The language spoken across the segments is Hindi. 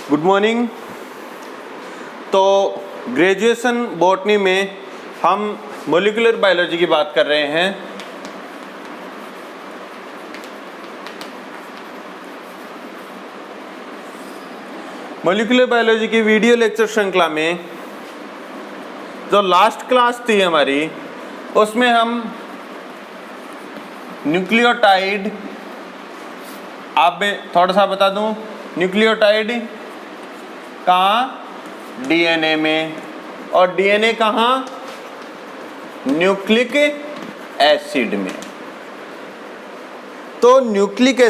Good morning. तो ग्रेजुएशन बॉटनी में हम मॉलिक्यूलर बायोलॉजी की बात कर रहे हैं। मॉलिक्यूलर बायोलॉजी की वीडियो लेक्चर श्रृंखला में जो लास्ट क्लास थी हमारी, उसमें हम न्यूक्लियोटाइड, आप थोड़ा सा बता दूं, न्यूक्लियोटाइड कहाँ? डीएनए में। और डीएनए कहाँ? न्यूक्लिक एसिड में। तो न्यूक्लिक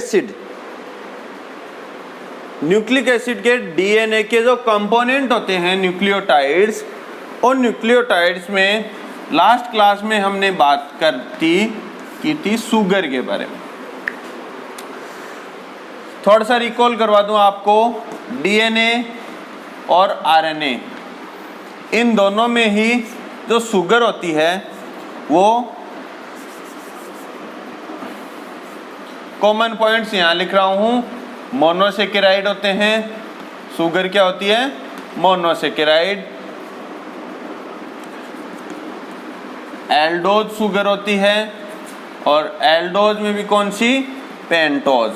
एसिड के डीएनए के जो कंपोनेंट होते हैं न्यूक्लियोटाइड्स, और न्यूक्लियोटाइड्स में लास्ट क्लास में हमने बात की थी शुगर के बारे में। थोड़ा सा रिकॉल करवा दूं आपको, डीएनए और आरएनए, इन दोनों में ही जो शुगर होती है वो कॉमन पॉइंट्स यहाँ लिख रहा हूँ। मोनोसेकेराइड होते हैं। शुगर क्या होती है? मोनोसेकेराइड। एल्डोज शुगर होती है, और एल्डोज में भी कौन सी? पेंटोज।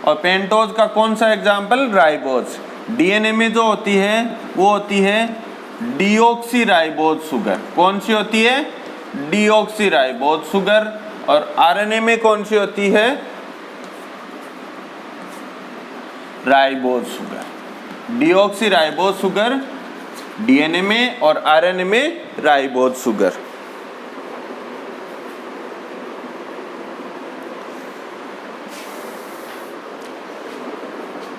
और पेंटोज का कौन सा एग्जाम्पल? राइबोज। डीएनए में जो होती है वो होती है डीऑक्सीराइबोज शुगर। कौन सी होती है? Deoxyribose sugar. और आरएनए में कौन सी होती है? Ribose sugar. Deoxyribose sugar DNA में, और आरएनए में राइबोज शुगर।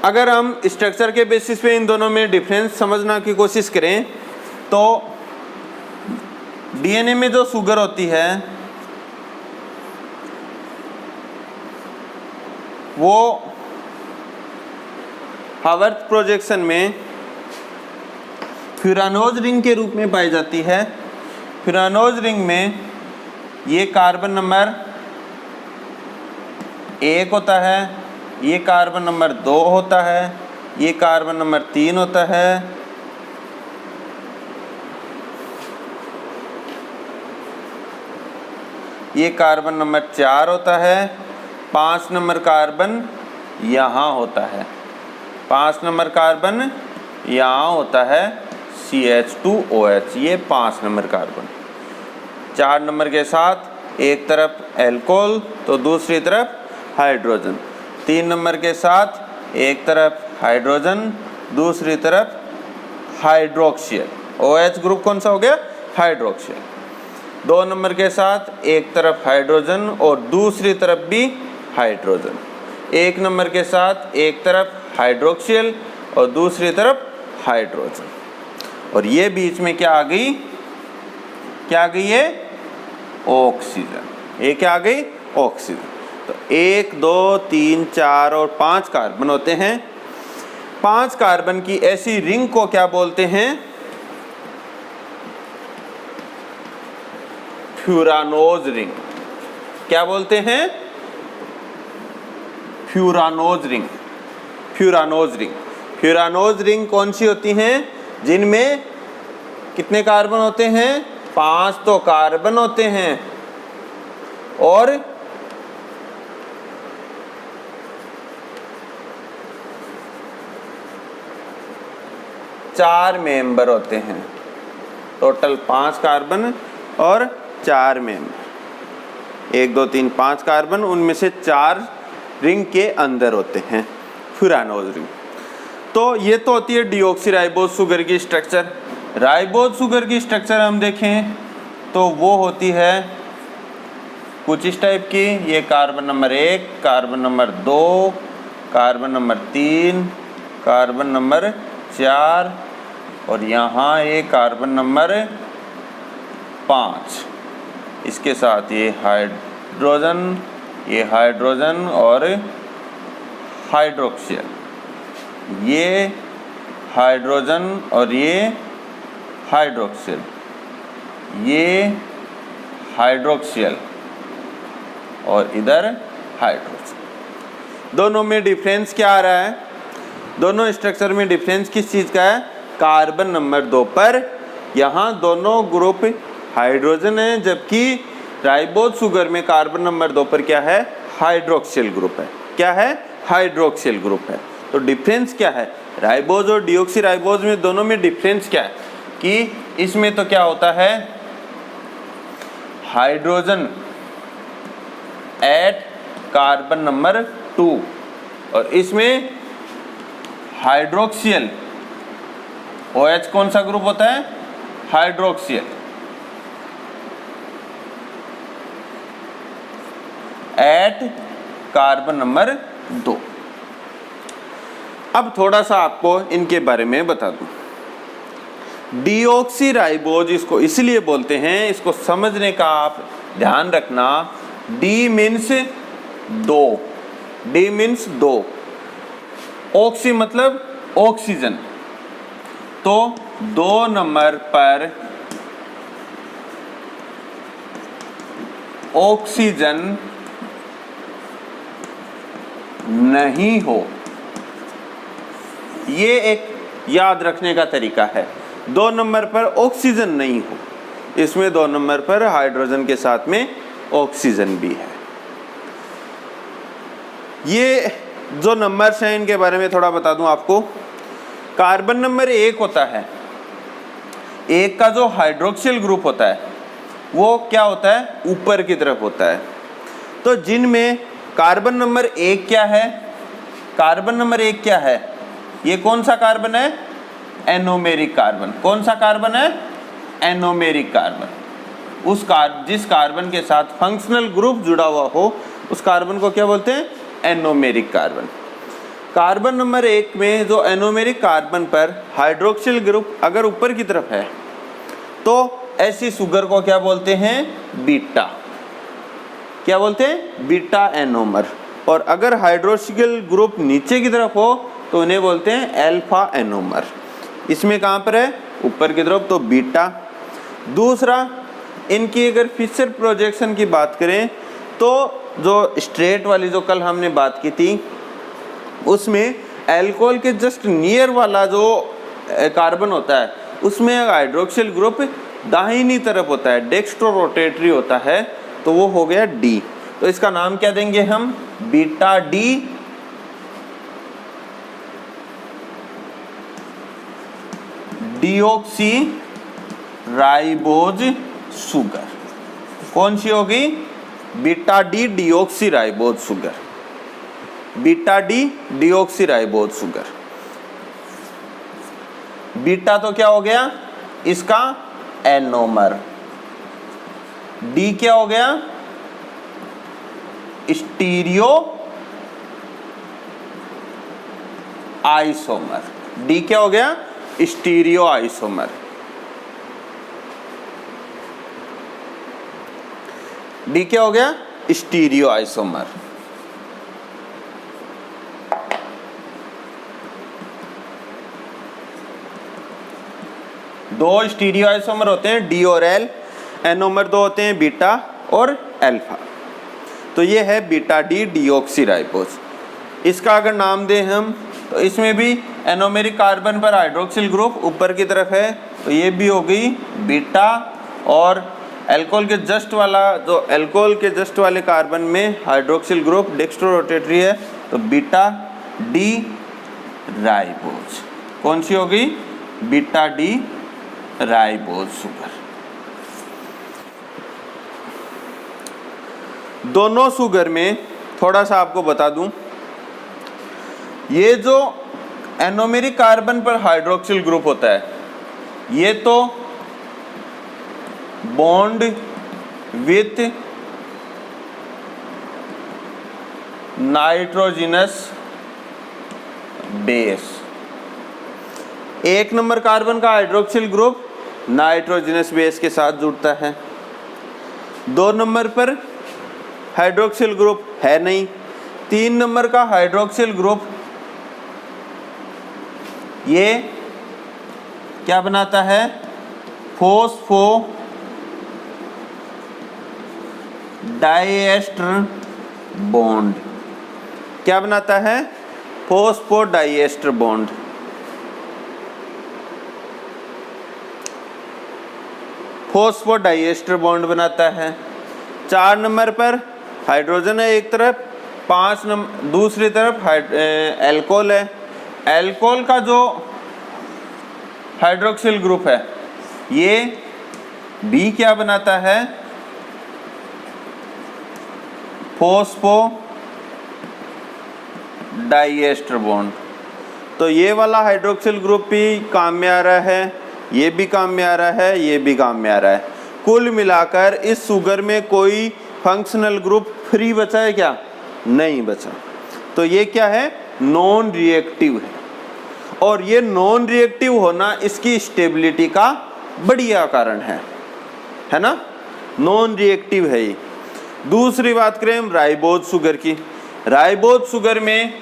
अगर हम स्ट्रक्चर के बेसिस पे इन दोनों में डिफरेंस समझना की कोशिश करें, तो डीएनए में जो शुगर होती है वो हावर्थ प्रोजेक्शन में फ्यूरानोज रिंग के रूप में पाई जाती है। फ्यूरानोज रिंग में ये कार्बन नंबर 1 होता है, ये कार्बन नंबर 2 होता है, ये कार्बन नंबर 3 होता है, ये कार्बन नंबर 4 होता है, 5 नंबर कार्बन यहाँ होता है, 5 नंबर कार्बन यहाँ होता है, CH2OH, ये 5 नंबर कार्बन। 4 नंबर के साथ एक तरफ एल्कोहल तो दूसरी तरफ हाइड्रोजन। 3 नंबर के साथ एक तरफ हाइड्रोजन, दूसरी तरफ हाइड्रोक्सियल। OH ग्रुप कौन सा हो गया? हाइड्रोक्सियल। 2 नंबर के साथ एक तरफ हाइड्रोजन और दूसरी तरफ भी हाइड्रोजन। 1 नंबर के साथ एक तरफ हाइड्रोक्सियल और दूसरी तरफ हाइड्रोजन। और ये बीच में क्या आ गई? क्या आ गई है? ऑक्सीजन। ये क्या आ गई? ऑक्सीजन। तो 1, 2, 3, 4 और 5 कार्बन होते हैं। 5 कार्बन की ऐसी रिंग को क्या बोलते हैं? Furanose ring. क्या बोलते हैं? Furanose ring. Furanose ring. Furanose ring कौन सी होती हैं? जिनमें कितने कार्बन होते हैं? 5 तो कार्बन होते हैं, और 4 मेंबर होते हैं। टोटल 5 कार्बन और 4 मेंबर। 1, 2, 3, 5 कार्बन, उनमें से 4 रिंग के अंदर होते हैं, फ्यूरानोज रिंग। तो ये तो होती है डीऑक्सीराइबोज शुगर की स्ट्रक्चर। राइबोज शुगर की स्ट्रक्चर हम देखें तो वो होती है कुछ इस टाइप की। ये carbon number 1, carbon number 2, carbon number 3, carbon number 4, और यहाँ ये कार्बन नंबर 5। इसके साथ ये हाइड्रोजन और हाइड्रोक्सियल, ये हाइड्रोजन और ये हाइड्रोक्सियल, ये हाइड्रोक्सियल और इधर हाइड्रोजन। दोनों में डिफरेंस क्या आ रहा है? दोनों स्ट्रक्चर में डिफरेंस किस चीज़ का है? कार्बन नंबर 2 पर यहाँ दोनों ग्रुप हाइड्रोजन है, जबकि राइबोज शुगर में कार्बन नंबर 2 पर क्या है? हाइड्रोक्सिल ग्रुप है। क्या है? हाइड्रोक्सिल ग्रुप है। तो डिफरेंस क्या है? राइबोज और डिऑक्सी राइबोज में दोनों में डिफरेंस क्या है कि इसमें तो क्या होता है, हाइड्रोजन एट कार्बन नंबर 2 और इसमें हाइड्रोक्सियल OH कौन सा ग्रुप होता है? हाइड्रोक्सियल एट कार्बन नंबर 2। अब थोड़ा सा आपको इनके बारे में बता दूं। डीऑक्सी राइबोज इसको इसलिए बोलते हैं, इसको समझने का आप ध्यान रखना। D means 2, D means 2, oxy मतलब ऑक्सीजन। तो 2 नंबर पर ऑक्सीजन नहीं हो, ये एक याद रखने का तरीका है। 2 नंबर पर ऑक्सीजन नहीं हो, इसमें 2 नंबर पर हाइड्रोजन के साथ में ऑक्सीजन भी है। ये जो नंबर्स हैं इनके बारे में थोड़ा बता दूं आपको। कार्बन नंबर 1 होता है, 1 का जो हाइड्रोक्सिल ग्रुप होता है वो क्या होता है? ऊपर की तरफ होता है। तो जिनमें कार्बन नंबर 1 क्या है? कार्बन नंबर 1 क्या है? ये कौन सा कार्बन है? Anomeric carbon. कौन सा कार्बन है? Anomeric carbon. जिस कार्बन के साथ फंक्शनल ग्रुप जुड़ा हुआ हो उस कार्बन को क्या बोलते हैं? Anomeric carbon. कार्बन नंबर 1 में जो एनोमेरिक कार्बन पर हाइड्रोक्सिल ग्रुप अगर ऊपर की तरफ है तो ऐसी शुगर को क्या बोलते हैं? बीटा। क्या बोलते हैं? Beta anomer. और अगर हाइड्रोक्सिल ग्रुप नीचे की तरफ हो तो उन्हें बोलते हैं अल्फा एनोमर। इसमें कहाँ पर है? ऊपर की तरफ, तो बीटा। दूसरा, इनकी अगर फिशर प्रोजेक्शन की बात करें तो जो स्ट्रेट वाली जो कल हमने बात की थी उसमें अल्कोहल के जस्ट नियर वाला जो कार्बन होता है उसमें हाइड्रोक्सिल ग्रुप दाहिनी तरफ होता है, डेक्स्ट्रो रोटेटरी होता है, तो वो हो गया डी। तो इसका नाम क्या देंगे हम? Beta D deoxy ribose sugar. कौन सी होगी? Beta D deoxy ribose sugar. Beta D deoxy ribose sugar. Beta तो क्या हो गया? इसका एनोमर। डी क्या हो गया? Stereo isomer. डी क्या हो गया? Stereo isomer. डी क्या हो गया? Stereo isomer. दो स्टीरियो आइसोमर होते हैं, डी और एल। एनोमर 2 होते हैं, बीटा और अल्फा। तो ये है बीटा डी डीऑक्सी राइबोज। इसका अगर नाम दें हम तो इसमें भी एनोमेरिक कार्बन पर हाइड्रोक्सिल ग्रुप ऊपर की तरफ है, तो ये भी हो गई बीटा। और अल्कोहल के जस्ट वाला जो अल्कोहल के जस्ट वाले कार्बन में हाइड्रोक्सिल ग्रुप डेक्स्ट्रो रोटेटरी है, तो बीटा डी राइबोज। कौन सी हो गई? Beta D ribose sugar. दोनों शुगर में थोड़ा सा आपको बता दूं, ये जो एनोमेरिक कार्बन पर हाइड्रोक्सिल ग्रुप होता है ये तो bond with nitrogenous base. 1 number carbon का हाइड्रोक्सिल ग्रुप नाइट्रोजिनस बेस के साथ जुड़ता है। 2 नंबर पर हाइड्रोक्सिल ग्रुप है नहीं। 3 नंबर का हाइड्रोक्सिल ग्रुप ये क्या बनाता है? Phospho diester bond. क्या बनाता है? Phosphodiester bond. फॉस्फोडाइएस्टर बॉन्ड बनाता है। 4 नंबर पर हाइड्रोजन है एक तरफ, 5 नंबर दूसरी तरफ एल्कोहल है। एल्कोहल का जो हाइड्रोक्सिल ग्रुप है ये बी क्या बनाता है, फॉस्फो डाइएस्टर बॉन्ड। तो ये वाला हाइड्रोक्सिल ग्रुप भी काम में आ रहा है, ये भी काम में आ रहा है, ये भी काम में आ रहा है। कुल मिलाकर इस शुगर में कोई फंक्शनल ग्रुप फ्री बचा है क्या? नहीं बचा। तो ये क्या है, नॉन रिएक्टिव है। और ये नॉन रिएक्टिव होना इसकी स्टेबिलिटी का बढ़िया कारण है ना, नॉन रिएक्टिव है ये। दूसरी बात करें हम राइबोज शुगर की। राइबोज शुगर में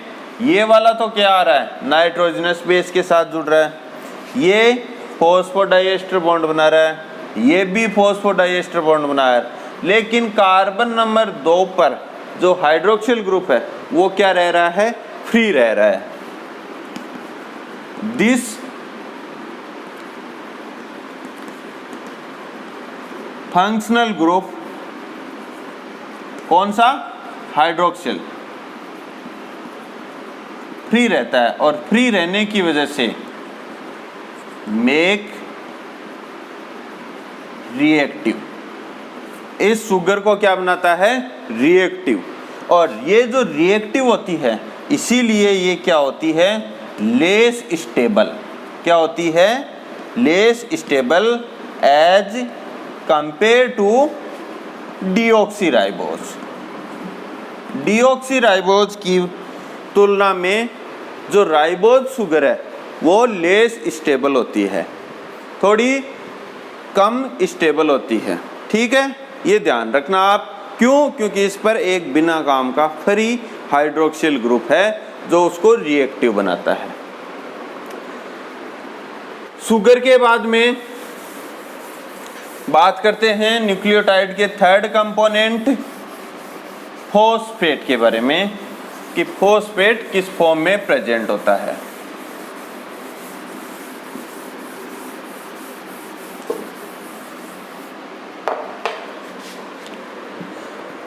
ये वाला तो क्या आ रहा है, नाइट्रोजनस बेस के साथ जुड़ रहा है, ये फॉस्फोडाइएस्टर बॉन्ड बना रहा है, ये भी फॉस्फोडाइएस्टर बॉन्ड बना रहा है। लेकिन कार्बन नंबर 2 पर जो हाइड्रोक्सिल ग्रुप है वो क्या रह रहा है, फ्री रह रहा है। दिस फंक्शनल ग्रुप कौन सा, हाइड्रोक्सिल, फ्री रहता है। और फ्री रहने की वजह से मेक रिएक्टिव, इस शुगर को क्या बनाता है, रिएक्टिव। और ये जो रिएक्टिव होती है इसीलिए ये क्या होती है, लेस स्टेबल। क्या होती है, less stable as compared to deoxyribose. Deoxyribose की तुलना में जो राइबोज शुगर है वो लेस स्टेबल होती है, थोड़ी कम स्टेबल होती है। ठीक है, ये ध्यान रखना आप। क्यों? क्योंकि इस पर एक बिना काम का फ्री हाइड्रोक्सिल ग्रुप है जो उसको रिएक्टिव बनाता है। शुगर के बाद में बात करते हैं न्यूक्लियोटाइड के थर्ड कंपोनेंट फॉस्फेट के बारे में, कि फॉस्फेट किस फॉर्म में प्रेजेंट होता है।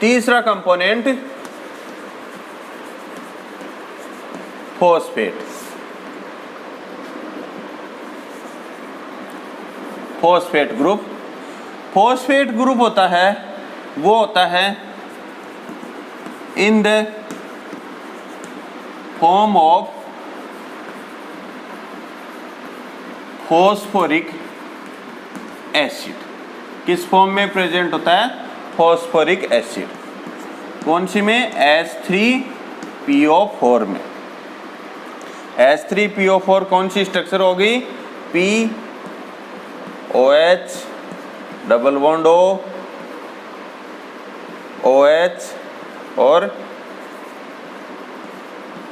तीसरा component phosphate. Phosphate group, phosphate group होता है, वो होता है in the form of phosphoric acid. किस फॉर्म में प्रेजेंट होता है, फॉस्फोरिक एसिड। कौन सी में, H3PO4 में। H3PO4 कौन सी स्ट्रक्चर होगी, POH double bond O, OH और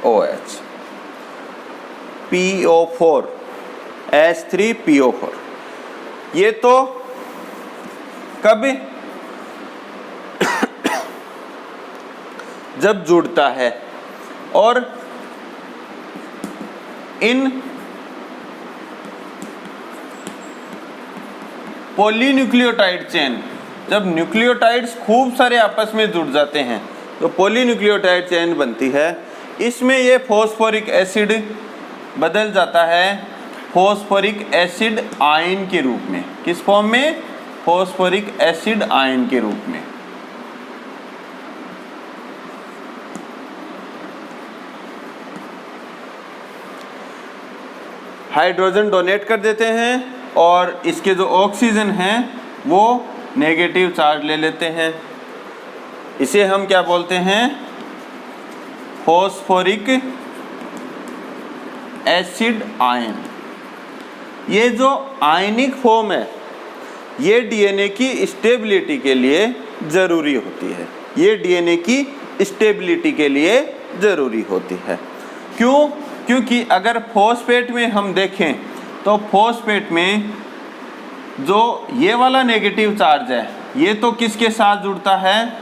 OH, PO4, H3PO4। ये तो कब जब जुड़ता है, और इन पॉलीन्यूक्लियोटाइड चेन, जब न्यूक्लियोटाइड्स खूब सारे आपस में जुड़ जाते हैं तो पॉलीन्यूक्लियोटाइड चेन बनती है। इसमें ये फॉस्फोरिक एसिड बदल जाता है फॉस्फोरिक एसिड आयन के रूप में। किस फॉर्म में, फॉस्फोरिक एसिड आयन के रूप में। हाइड्रोजन डोनेट कर देते हैं और इसके जो ऑक्सीजन हैं वो नेगेटिव चार्ज ले लेते हैं। इसे हम क्या बोलते हैं, फॉस्फोरिक एसिड आयन। ये जो आयनिक फॉर्म है ये डीएनए की स्टेबिलिटी के लिए ज़रूरी होती है। ये डीएनए की स्टेबिलिटी के लिए ज़रूरी होती है। क्यों? क्योंकि अगर फॉस्फेट में हम देखें तो फॉस्फेट में जो ये वाला नेगेटिव चार्ज है ये तो किसके साथ जुड़ता है,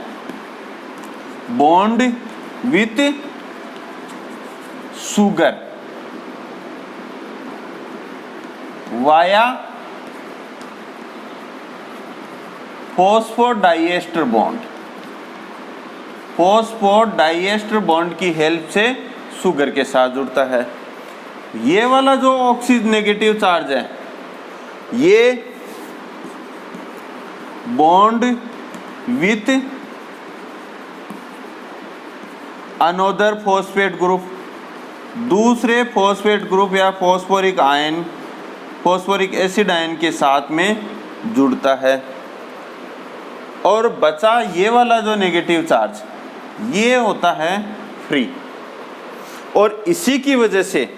bond with sugar via phosphodiester bond, phosphodiester bond की हेल्प से सुगर के साथ जुड़ता है। ये वाला जो ऑक्सीजन नेगेटिव चार्ज है, ये bond with another phosphate group, दूसरे फॉस्फेट ग्रुप या phosphoric ion, phosphoric acid ion के साथ में जुड़ता है। और बचा ये वाला जो नेगेटिव चार्ज, ये होता है फ्री। और इसी की वजह से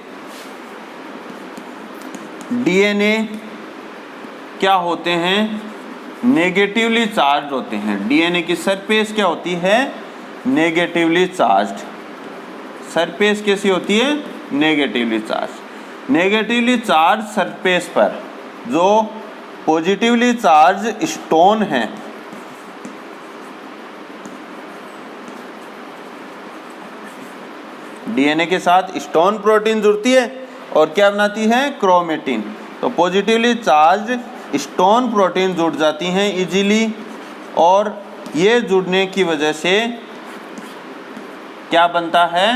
डीएनए क्या होते हैं, नेगेटिवली चार्ज होते हैं। डीएनए की सरफेस क्या होती है, नेगेटिवली चार्ज्ड। सरफेस कैसी होती है, negatively charge. Negatively charge surface पर जो पॉजिटिवली चार्ज स्टोन है, डीएनए के साथ स्टोन प्रोटीन जुड़ती है और क्या बनाती है, क्रोमेटिन। तो पॉजिटिवली चार्ज स्टोन प्रोटीन जुड़ जाती हैं इजीली, और ये जुड़ने की वजह से क्या बनता है,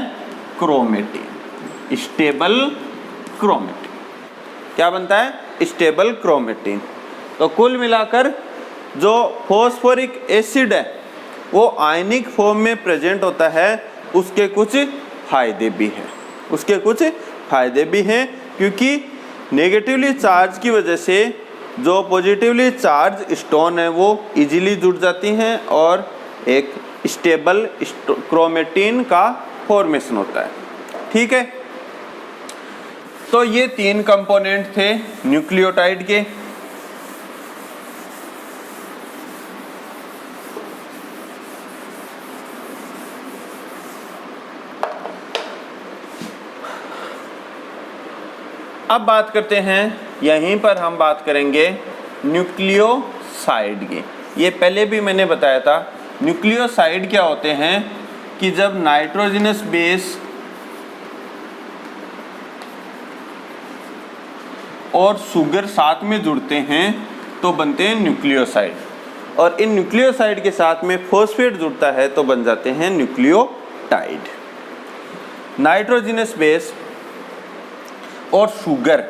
क्रोमेटिन, स्टेबल क्रोमेटिन। क्या बनता है, स्टेबल क्रोमेटिन। तो कुल मिलाकर जो फॉस्फोरिक एसिड है वो आयनिक फॉर्म में प्रेजेंट होता है, उसके कुछ फायदे भी हैं, उसके कुछ फायदे भी हैं, क्योंकि नेगेटिवली चार्ज की वजह से जो पॉजिटिवली चार्ज स्टोन है वो इजीली जुड़ जाती हैं और एक स्टेबल क्रोमेटिन का फॉर्मेशन होता है। ठीक है, तो ये 3 कंपोनेंट थे न्यूक्लियोटाइड के। अब बात करते हैं, यहीं पर हम बात करेंगे न्यूक्लियोसाइड की। ये पहले भी मैंने बताया था। न्यूक्लियोसाइड क्या होते हैं कि जब नाइट्रोजनस बेस और शुगर साथ में जुड़ते हैं तो बनते हैं न्यूक्लियोसाइड, और इन न्यूक्लियोसाइड के साथ में फॉस्फेट जुड़ता है तो बन जाते हैं न्यूक्लियोटाइड। नाइट्रोजनस बेस और शुगर,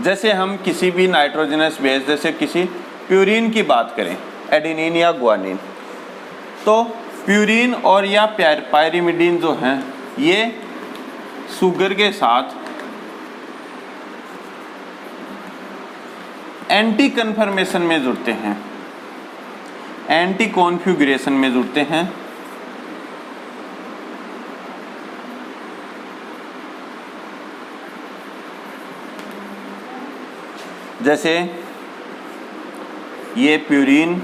जैसे हम किसी भी नाइट्रोजनस बेस, जैसे किसी प्यूरिन की बात करें, एडेनिन या ग्वानिन, तो प्यूरिन और या पायरिमिडीन जो हैं ये शुगर के साथ एंटी कन्फर्मेशन में जुड़ते हैं, एंटी कॉन्फ़िगरेशन में जुड़ते हैं। जैसे ये प्यूरिन,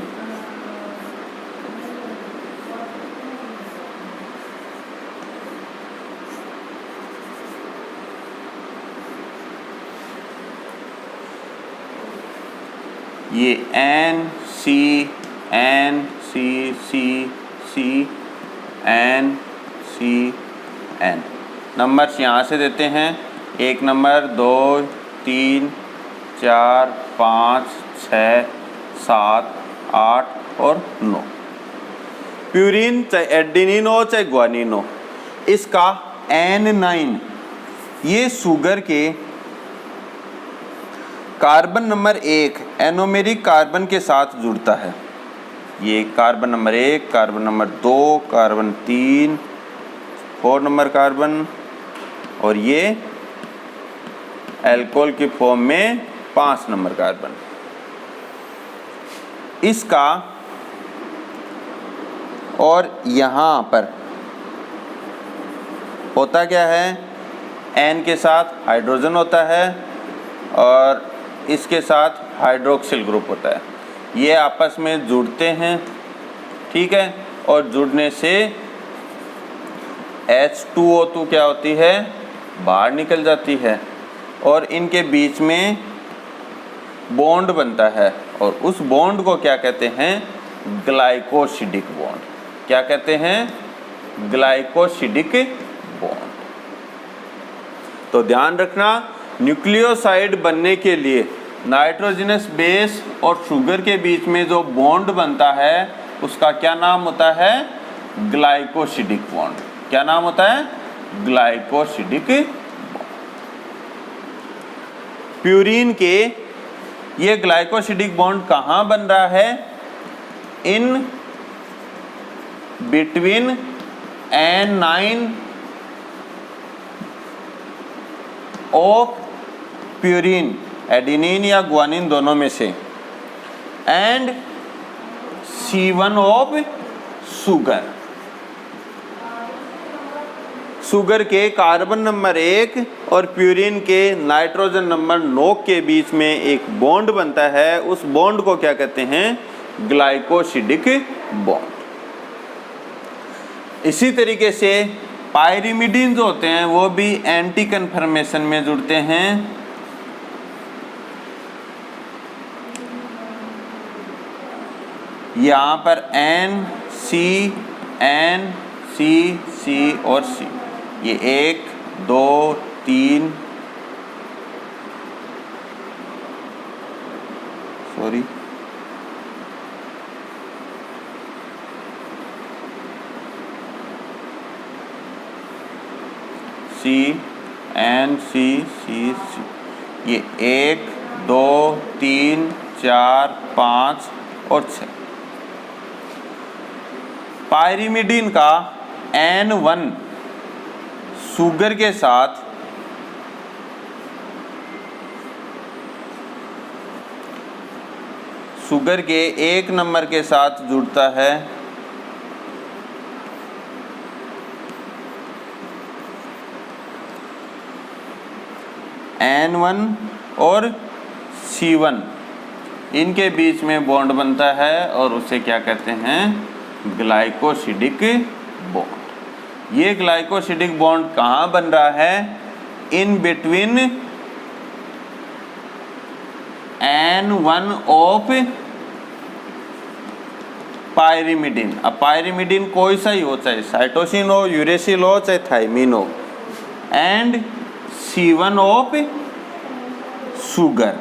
ये N C N C C C N C N, numbers यहाँ से देते हैं, 1 नंबर, 2, 3, 4, 5, 6, 7, 8 और 9। प्यूरिन चाहे एडेनिन हो चाहे ग्वानिन हो, इसका N9 ये शुगर के कार्बन नंबर 1 एनोमेरिक कार्बन के साथ जुड़ता है। ये carbon number 1, carbon number 2, carbon 3, 4 number carbon, और ये अल्कोहल की फॉर्म में 5 नंबर कार्बन। इसका और यहाँ पर होता क्या है, N के साथ हाइड्रोजन होता है और इसके साथ हाइड्रोक्सिल ग्रुप होता है। ये आपस में जुड़ते हैं, ठीक है, और जुड़ने से H2O2 क्या होती है, बाहर निकल जाती है और इनके बीच में बॉन्ड बनता है, और उस बॉन्ड को क्या कहते हैं, ग्लाइकोसिडिक बॉन्ड। क्या कहते हैं, ग्लाइकोसिडिक बॉन्ड। तो ध्यान रखना, न्यूक्लियोसाइड बनने के लिए नाइट्रोजनस बेस और शुगर के बीच में जो बॉन्ड बनता है उसका क्या नाम होता है? Glycosidic bond. क्या नाम होता है? Glycosidic bond. प्यूरीन के ये ग्लाइकोसिडिक बॉन्ड कहाँ बन रहा है? In between N9 of purine, adenine या ग्वानिन दोनों में से, and C1 of sugar. Sugar के कार्बन नंबर 1 और प्यूरीन के नाइट्रोजन नंबर 9 के बीच में एक बॉन्ड बनता है, उस बॉन्ड को क्या कहते हैं? Glycosidic bond. इसी तरीके से पायरिमिडीन जो होते हैं वो भी एंटी कन्फर्मेशन में जुड़ते हैं। यहाँ पर N, C और C, ये 1 2 3 सॉरी N C, ये 1 2 3 4 5 और 6। पायरिमिडीन का N1 शुगर के साथ शुगर के 1 नंबर के साथ जुड़ता है, N1 और C1 इनके बीच में बॉन्ड बनता है और उसे क्या कहते हैं? Glycosidic bond. ये ग्लाइकोसिडिक बॉन्ड कहाँ बन रहा है? In between N1 of pyrimidine. अब पायरिमिडीन कोई सा ही हो, चाहे साइटोसिन हो, यूरेसिल हो, चाहे थाइमिन हो, and C1 of sugar.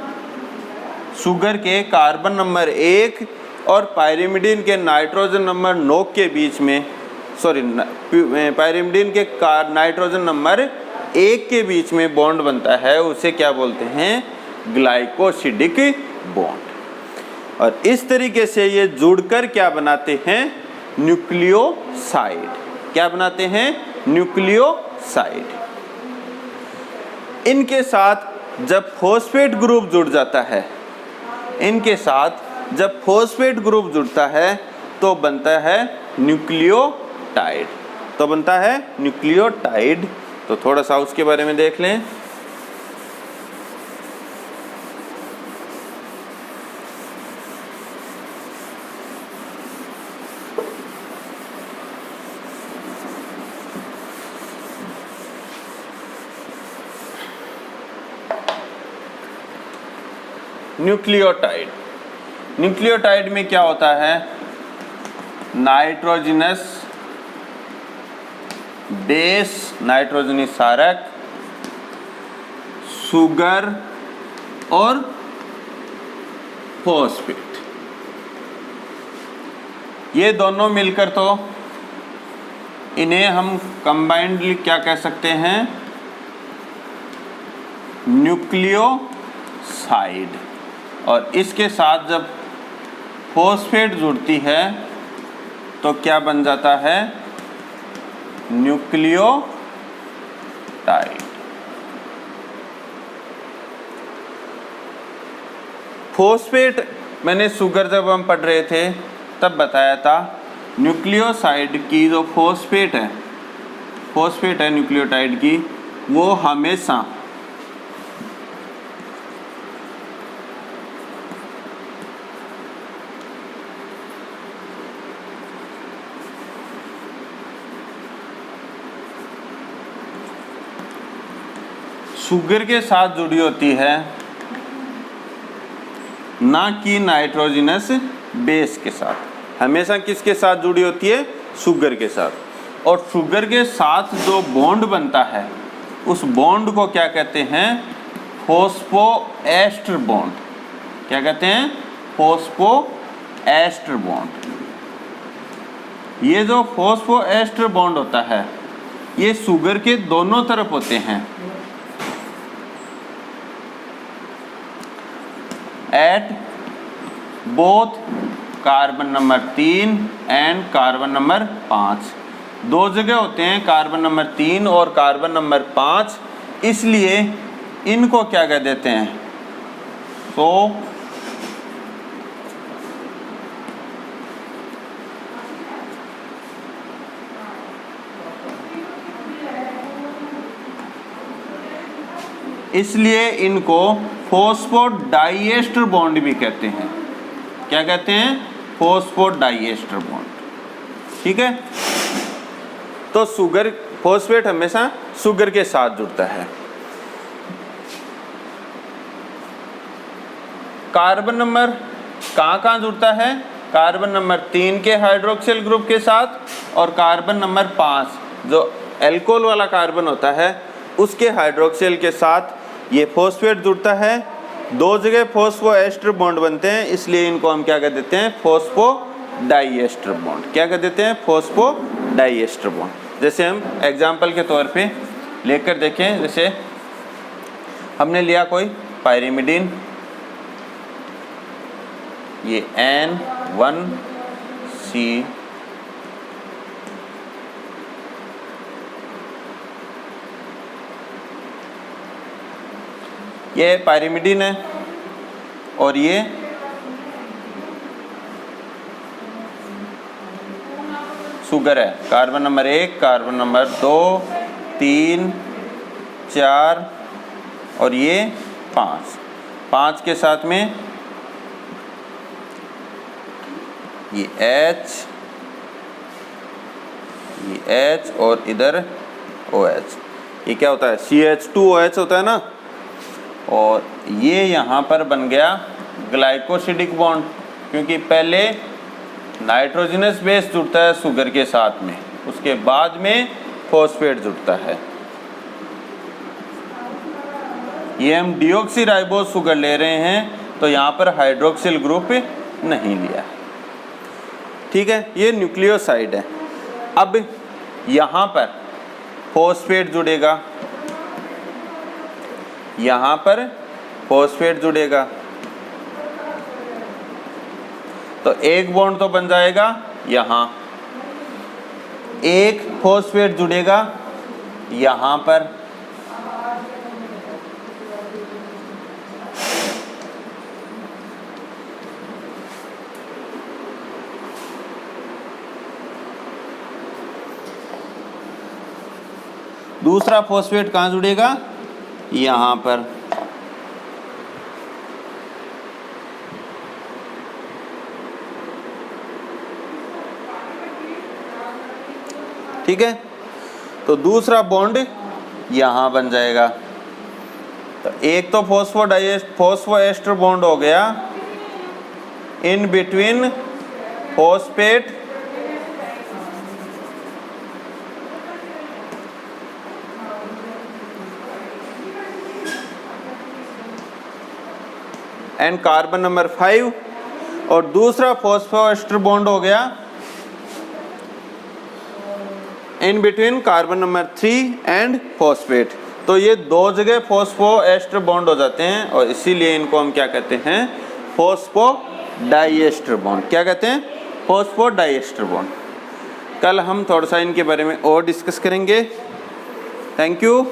Sugar के कार्बन नंबर 1 और पायरिमिडीन के नाइट्रोजन नंबर 9 के बीच में, पायरिमिडीन के नाइट्रोजन नंबर 1 के बीच में बॉन्ड बनता है, उसे क्या बोलते हैं? Glycosidic bond. और इस तरीके से ये जुड़कर क्या बनाते हैं? न्यूक्लियोसाइड। क्या बनाते हैं? न्यूक्लियोसाइड। इनके साथ जब फॉस्फेट ग्रुप जुड़ जाता है, इनके साथ जब फॉस्फेट ग्रुप जुड़ता है तो बनता है न्यूक्लियोटाइड। तो बनता है न्यूक्लियोटाइड। तो थोड़ा सा उसके बारे में देख लें। न्यूक्लियोटाइड, न्यूक्लियोटाइड में क्या होता है? नाइट्रोजनस बेस, नाइट्रोजनी क्षारक, शुगर और फॉस्फेट, ये दोनों मिलकर तो इन्हें हम कंबाइंडली क्या कह सकते हैं? न्यूक्लियोसाइड। और इसके साथ जब फॉस्फेट जुड़ती है तो क्या बन जाता है? न्यूक्लियोटाइड। फॉस्फेट मैंने शुगर जब हम पढ़ रहे थे तब बताया था, न्यूक्लियोसाइड की जो फॉस्फेट है न्यूक्लियोटाइड की, वो हमेशा शुगर के साथ जुड़ी होती है, ना कि नाइट्रोजनस बेस के साथ। हमेशा किसके साथ जुड़ी होती है? शुगर के साथ। और शुगर के साथ जो बॉन्ड बनता है उस बॉन्ड को क्या कहते हैं? Phosphoester bond. क्या कहते हैं? Phosphoester bond. ये जो फॉस्फोएस्टर बॉन्ड होता है ये शुगर के दोनों तरफ होते हैं, at both carbon number 3 and carbon number 5। दो जगह होते हैं, कार्बन नंबर 3 और कार्बन नंबर 5, इसलिए इनको क्या कह देते हैं? तो इसलिए इनको फॉस्फोडाइएस्टर बॉन्ड भी कहते हैं। क्या कहते हैं? Phosphodiester bond. ठीक है, तो शुगर, फॉस्फेट हमेशा शुगर के साथ जुड़ता है। कार्बन नंबर कहाँ जुड़ता है? कार्बन नंबर 3 के हाइड्रोक्सिल ग्रुप के साथ और कार्बन नंबर 5 जो एल्कोहल वाला कार्बन होता है उसके हाइड्रोक्सिल के साथ ये फॉस्फेट जुड़ता है। दो जगह फॉस्फोएस्टर बॉन्ड बनते हैं, इसलिए इनको हम क्या कह देते हैं? Phosphodiester bond. क्या कह देते हैं? Phosphodiester bond. जैसे हम एग्जाम्पल के तौर पे लेकर देखें, जैसे हमने लिया कोई पायरिमिडीन, ये N1C ये पायरिमिडीन है और ये शुगर है। कार्बन नंबर 1, कार्बन नंबर 2, 3, 4 और ये 5 के साथ में ये H और इधर OH। ये क्या होता है? CH2OH होता है ना, और ये यहाँ पर बन गया ग्लाइकोसिडिक बॉन्ड, क्योंकि पहले नाइट्रोजनस बेस जुड़ता है शुगर के साथ में, उसके बाद में फॉस्फेट जुड़ता है। ये हम डीऑक्सीराइबोज शुगर ले रहे हैं तो यहाँ पर हाइड्रोक्सिल ग्रुप नहीं लिया। ठीक है, ये न्यूक्लियोसाइड है। अब यहाँ पर फॉस्फेट जुड़ेगा, यहाँ पर फॉस्फेट जुड़ेगा, तो एक बॉन्ड तो बन जाएगा। यहाँ एक फॉस्फेट जुड़ेगा यहाँ पर, दूसरा फॉस्फेट कहाँ जुड़ेगा? यहाँ पर। ठीक है, तो दूसरा बॉन्ड यहाँ बन जाएगा। तो एक तो फॉस्फोएस्टर बॉन्ड हो गया in between phosphate and carbon number 5, और दूसरा फॉस्फोएस्टर बॉन्ड हो गया in between carbon number 3 and phosphate. तो ये दो जगह फॉस्फोएस्टर बॉन्ड हो जाते हैं और इसीलिए इनको हम क्या कहते हैं? Phosphodiester bond. क्या कहते हैं? Phosphodiester bond. कल हम थोड़ा सा इनके बारे में और डिस्कस करेंगे। Thank you.